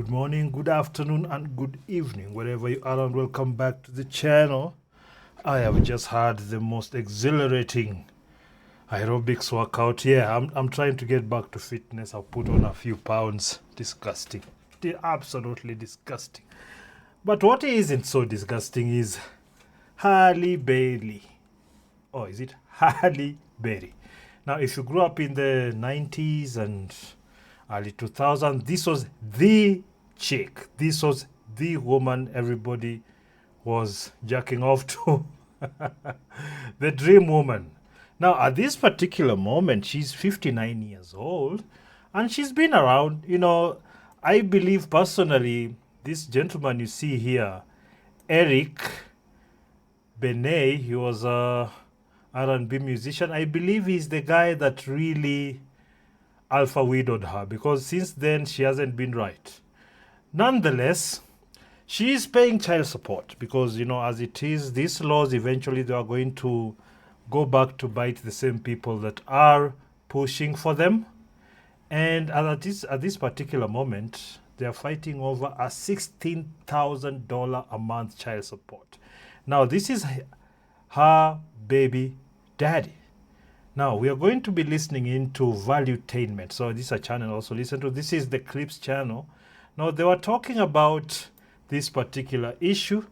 Good morning, good afternoon, and good evening, wherever you are, and welcome back to the channel. I have just had the most exhilarating aerobics workout here. I'm trying to get back to fitness. I've put on a few pounds. Disgusting. Absolutely disgusting. But what isn't so disgusting is Halle Berry. Oh, is it Halle Berry? Now, if you grew up in the 90s and early 2000s, this was the chick. This was the woman everybody was jacking off to. The dream woman. Now, at this particular moment, she's 59 years old and she's been around. I believe personally, this gentleman you see here, Eric Benet, he was a R&B musician. I believe he's the guy that really alpha widowed her, because since then she hasn't been right. Nonetheless, she is paying child support because, as it is, these laws eventually they are going to go back to bite the same people that are pushing for them. And at this particular moment, they are fighting over a $16,000 a month child support. Now, this is her baby daddy. Now, we are going to be listening into Valuetainment. So this is a channel also listen to. This is the Clips channel. Now, they were talking about this particular issue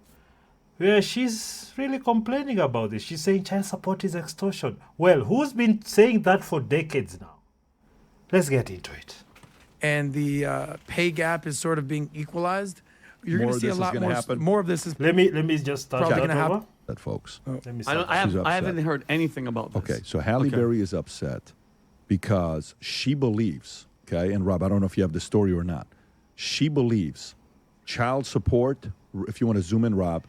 where she's really complaining about this. She's saying child support is extortion. Well, who's been saying that for decades now? Let's get into it. And the pay gap is sort of being equalized. You're going to see a lot more of this. Let me just start probably that over. That folks. Let me I haven't heard anything about this. Okay, so Halle Berry is upset because she believes, okay, and Rob, I don't know if you have the story or not. She believes child support, if you want to zoom in, Rob,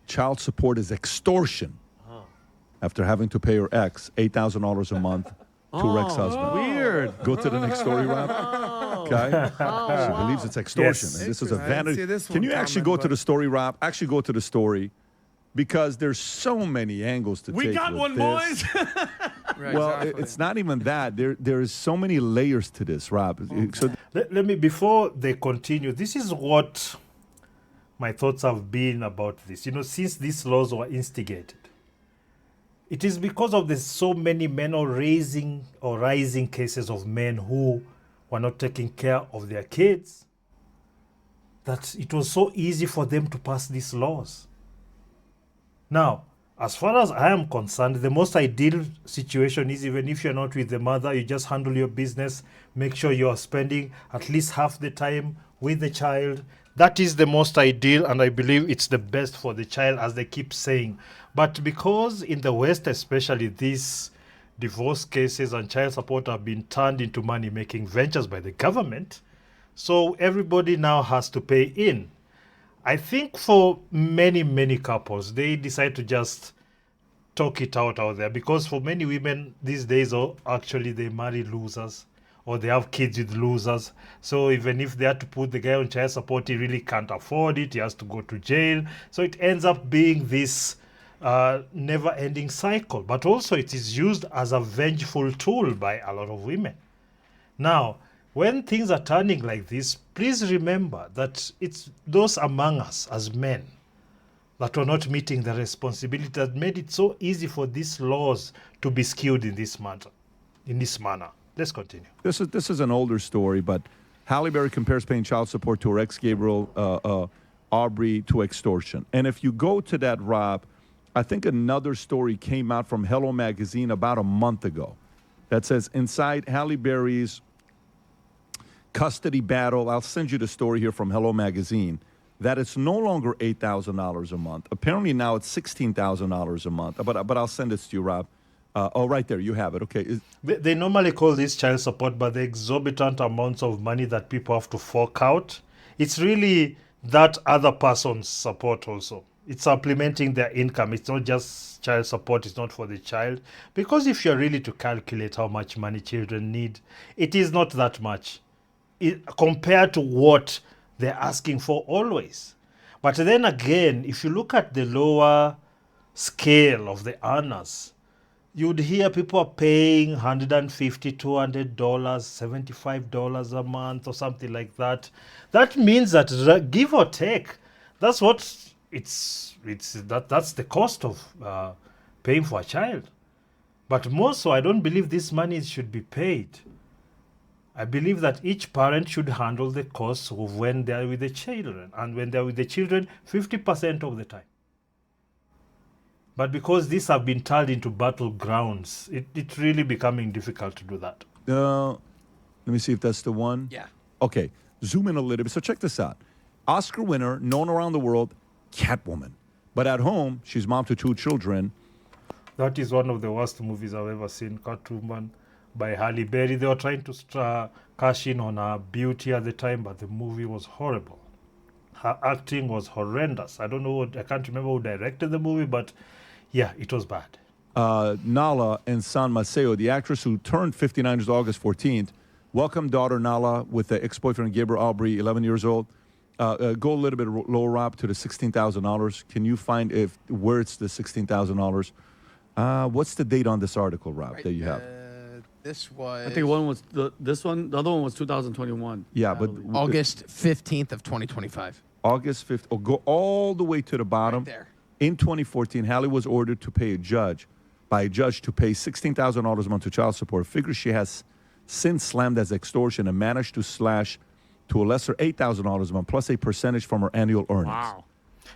child support is extortion after having to pay her ex $8,000 a month to her ex-husband. Weird. Go to the next story, Rob. Okay? She believes it's extortion. Yes. And this is a vanity. Can you actually go to the story, Rob? Actually go to the story, because there's so many angles to take. We got one, this. boys. Right, Well, exactly. it's not even that. There is so many layers to this, Rob. So Let me, before they continue, this is what my thoughts have been about this. Since these laws were instigated, it is because of the so many men rising cases of men who were not taking care of their kids that it was so easy for them to pass these laws. Now, as far as I am concerned, the most ideal situation is, even if you're not with the mother, you just handle your business, make sure you are spending at least half the time with the child. That is the most ideal, and I believe it's the best for the child, as they keep saying. But because in the West especially, these divorce cases and child support have been turned into money-making ventures by the government, so everybody now has to pay in. I think for many, many couples, they decide to just talk it out there, because for many women these days, actually they marry losers or they have kids with losers. So even if they have to put the guy on child support, he really can't afford it. He has to go to jail. So it ends up being this never-ending cycle. But also it is used as a vengeful tool by a lot of women. Now, when things are turning like this, please remember that it's those among us as men that were not meeting the responsibility that made it so easy for these laws to be skewed in this manner. Let's continue. this is an older story, but Halle Berry compares paying child support to her ex Gabriel Aubry to extortion. And if you go to that, Rob, I think another story came out from Hello Magazine about a month ago that says inside Halle Berry's custody battle, I'll send you the story here from Hello Magazine, that it's no longer $8,000 a month. Apparently now it's $16,000 a month. But I'll send this to you, Rob. Right there, you have it. Okay. They normally call this child support, but the exorbitant amounts of money that people have to fork out, it's really that other person's support also. It's supplementing their income. It's not just child support. It's not for the child. Because if you're really to calculate how much money children need, it is not that much compared to what they're asking for always. But then again, if you look at the lower scale of the earners, you'd hear people are paying $150, $200, $75 a month or something like that. That means that give or take, that's what that's the cost of paying for a child. But more so, I don't believe this money should be paid. I believe that each parent should handle the costs of when they are with the children, and when they are with the children, 50% of the time. But because these have been turned into battlegrounds, it's really becoming difficult to do that. Let me see if that's the one. Yeah. Okay, zoom in a little bit. So check this out. Oscar winner, known around the world, Catwoman. But at home, she's mom to 2 children. That is one of the worst movies I've ever seen, Catwoman by Halle Berry. They were trying to cash in on her beauty at the time, but the movie was horrible. Her acting was horrendous. I can't remember who directed the movie, but yeah, it was bad. Nala and son Maceo, the actress who turned 59 years August 14th, welcomed daughter Nala with the ex-boyfriend Gabriel Aubry, 11 years old. Go a little bit lower, Rob, to the $16,000. Can you find where it's the $16,000? What's the date on this article, Rob, that you have? This was. I think one was this one. The other one was 2021. Yeah, I but believe. August 15th of 2025. August 5th. Oh, go all the way to the bottom. Right there. In 2014, Halle was ordered to pay by a judge to pay $16,000 a month to child support. Figure she has since slammed as extortion and managed to slash to a lesser $8,000 a month plus a percentage from her annual earnings. Wow.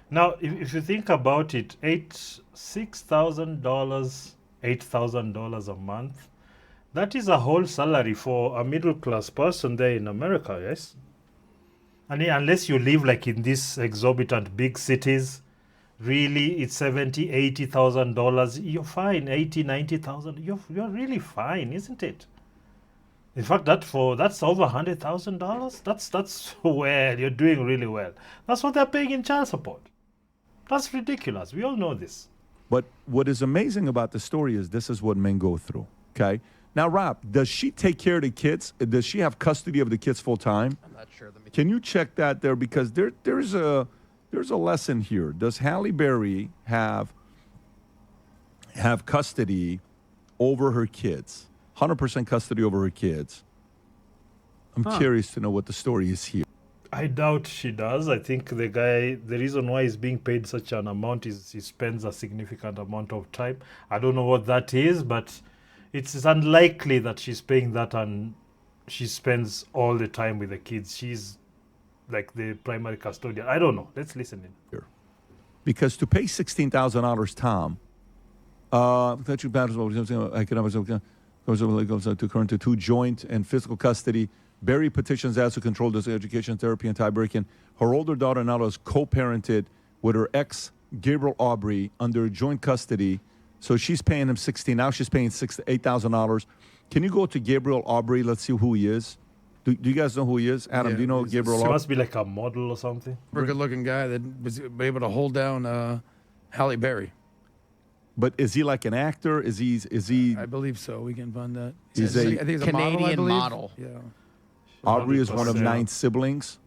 Now, if you think about it, $6,000, $8,000 a month, that is a whole salary for a middle-class person there in America, yes? And unless you live like in these exorbitant big cities, really it's $70,000, $80,000. You're fine. $80,000, $90,000. You're really fine, isn't it? In fact, that's over $100,000. That's where you're doing really well. That's what they're paying in child support. That's ridiculous. We all know this. But what is amazing about the story is this is what men go through. Okay. Now, Rob, does she take care of the kids? Does she have custody of the kids full time? I'm not sure. Can you check that there? Because there's a lesson here. Does Halle Berry have custody over her kids? 100% custody over her kids. I'm curious to know what the story is here. I doubt she does. I think the reason why he's being paid such an amount is he spends a significant amount of time. I don't know what that is, but it's unlikely that she's paying that and she spends all the time with the kids. She's like the primary custodian. I don't know. Let's listen in. Here. Because to pay $16,000, Tom, to current to 2 joint and physical custody. Berry petitions as to control this education, therapy, and tie-breaking. Her older daughter Nala is co-parented with her ex, Gabriel Aubry, under joint custody. So she's paying him $16,000. Now she's paying $8,000. Can you go to Gabriel Aubry? Let's see who he is. Do you guys know who he is? Adam, Yeah, do you know he's Gabriel She Aubry? must be like a model or something. Very good-looking guy that was able to hold down Halle Berry. But is he like an actor? Is he? I believe so. We can find that. He's I a think he's a Canadian model, I believe. model. Yeah. Aubrey is one of 100%. 9 siblings.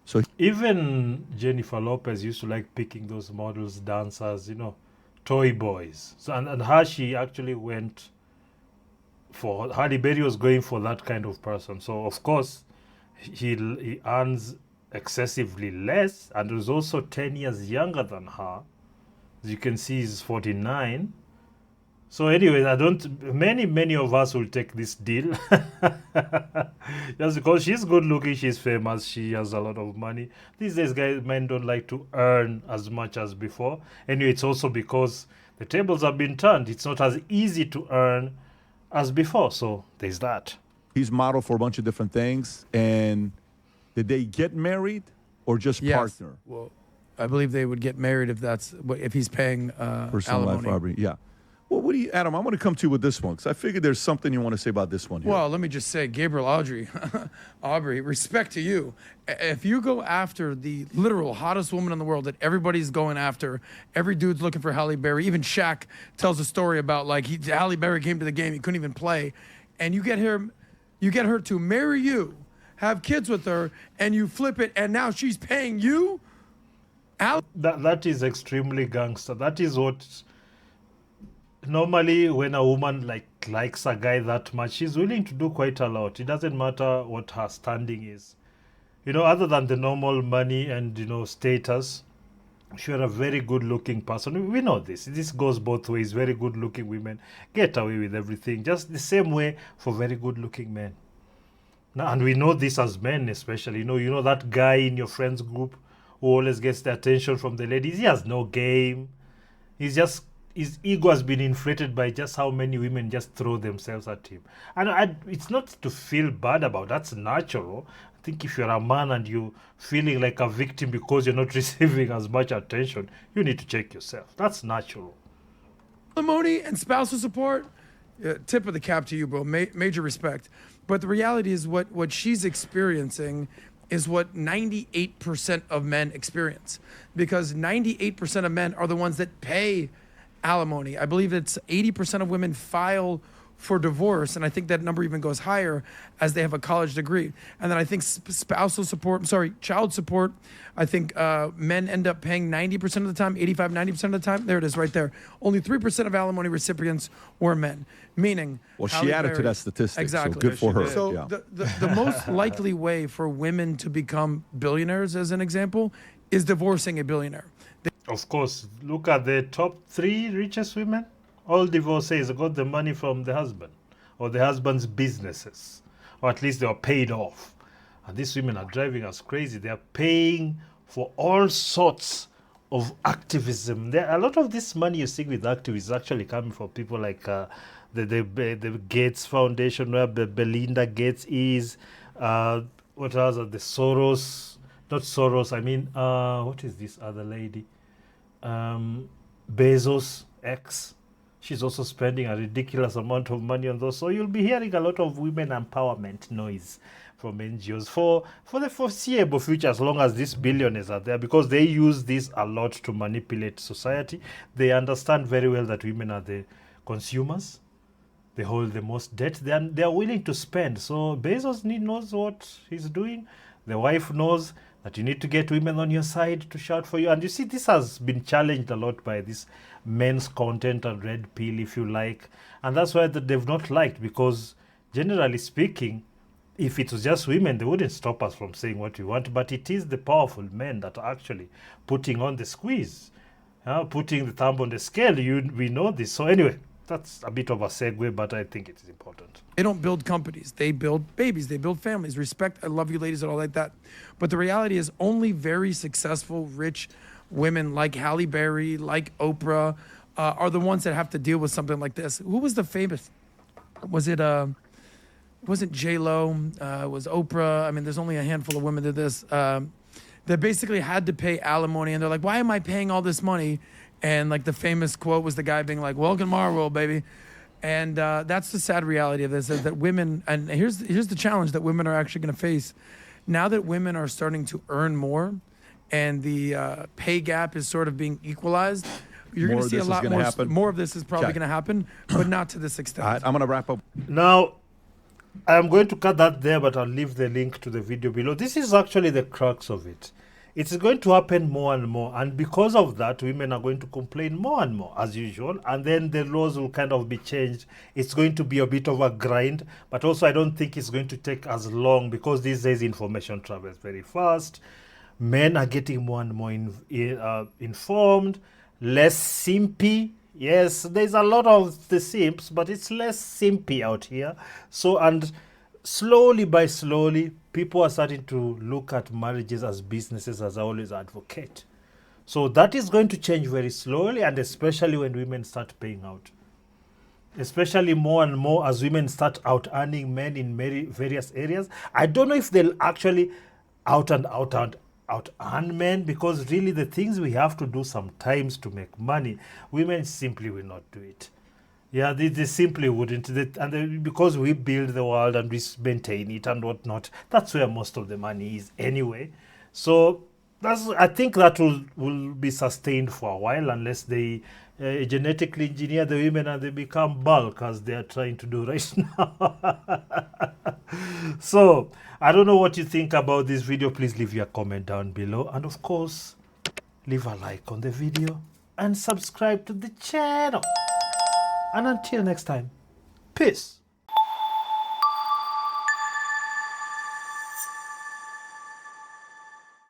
So Even Jennifer Lopez used to like picking those models, dancers, toy boys. So and her, she actually went for Halle Berry was going for that kind of person. So of course, he earns excessively less, and was also 10 years younger than her. As you can see, he's 49. So anyway, many of us will take this deal. Just because she's good looking, she's famous, she has a lot of money. These days, men don't like to earn as much as before. Anyway, it's also because the tables have been turned. It's not as easy to earn as before. So there's that. he's modeled for a bunch of different things. And did they get married or just Yes. partner? Well, I believe they would get married if he's paying Personal life alimony. robbery. Yeah. Well, what do you, Adam? I want to come to you with this one because I figured there's something you want to say about this one here. Well, let me just say, Gabriel Aubry, respect to you. If you go after the literal hottest woman in the world that everybody's going after, every dude's looking for Halle Berry. Even Shaq tells a story about Halle Berry came to the game, he couldn't even play, and you get her to marry you, have kids with her, and you flip it, and now she's paying you. That is extremely gangster. That is what normally when a woman likes a guy that much, she's willing to do quite a lot. It doesn't matter what her standing is. Other than the normal money and status, if you're a very good looking person, we know this goes both ways. Very good looking women get away with everything, just the same way for very good looking men. Now, and we know this as men especially. That guy in your friends group who always gets the attention from the ladies. He has no game. His ego has been inflated by just how many women just throw themselves at him. And it's not to feel bad about. That's natural. I think if you're a man and you're feeling like a victim because you're not receiving as much attention, you need to check yourself. That's natural. Alimony and spousal support, tip of the cap to you, bro. Major respect. But the reality is what she's experiencing is what 98% of men experience. Because 98% of men are the ones that pay alimony. I believe it's 80% of women file for divorce, and I think that number even goes higher as they have a college degree. And then I think child support, I think men end up paying 90% of the time, 85, 90% of the time. There it is right there. Only 3% of alimony recipients were men, meaning... Well, she added to that statistic, exactly. so good for her. So yeah. the most likely way for women to become billionaires, as an example, is divorcing a billionaire. Of course, look at the top 3 richest women. All divorcees got the money from the husband or the husband's businesses, or at least they are paid off. And these women are driving us crazy. They are paying for all sorts of activism. A lot of this money you see with activists is actually coming from people like the Gates Foundation, where Belinda Gates is. What else? The Soros, not Soros. I mean, what is this other lady? Bezos, X. She's also spending a ridiculous amount of money on those. So you'll be hearing a lot of women empowerment noise from NGOs for the foreseeable future, as long as these billionaires are there, because they use this a lot to manipulate society. They understand very well that women are the consumers. They hold the most debt. They are willing to spend. So Bezos knows what he's doing. The wife knows that you need to get women on your side to shout for you. And you see, this has been challenged a lot by this men's content and red pill, if you like. And that's why they've not liked, because generally speaking, if it was just women, they wouldn't stop us from saying what we want. But it is the powerful men that are actually putting on the squeeze, putting the thumb on the scale. We know this. So anyway, that's a bit of a segue, but I think it is important. They don't build companies. They build babies. They build families. Respect. I love you ladies and all like that. But the reality is only very successful, rich women like Halle Berry, like Oprah, are the ones that have to deal with something like this. Who was the famous? Was it, wasn't J-Lo? Was Oprah? I mean, there's only a handful of women that this. That basically had to pay alimony. And they're like, why am I paying all this money? And like the famous quote was the guy being like, welcome to our world, baby. And that's the sad reality of this, is that women, and here's the challenge that women are actually going to face. Now that women are starting to earn more and the pay gap is sort of being equalized, you're going to see a lot more of this is probably going to happen, but not to this extent. All right, I'm going to wrap up. Now, I'm going to cut that there, but I'll leave the link to the video below. This is actually the crux of it. It's going to happen more and more, and because of that, women are going to complain more and more, as usual, and then the laws will kind of be changed. It's going to be a bit of a grind, but also I don't think it's going to take as long, because these days information travels very fast. Men are getting more and more informed, less simpy. Yes, there's a lot of the simps, but it's less simpy out here. So, and slowly by slowly, people are starting to look at marriages as businesses, as I always advocate. So that is going to change very slowly, and especially when women start paying out. Especially more and more as women start out earning men in various areas. I don't know if they'll actually out earn men, because really the things we have to do sometimes to make money, women simply will not do it. Yeah, they simply wouldn't. Because we build the world and we maintain it and whatnot, that's where most of the money is anyway. So I think that will be sustained for a while, unless they genetically engineer the women and they become bulk, as they are trying to do right now. So I don't know what you think about this video. Please leave your comment down below, and of course leave a like on the video and subscribe to the channel. And until next time, peace.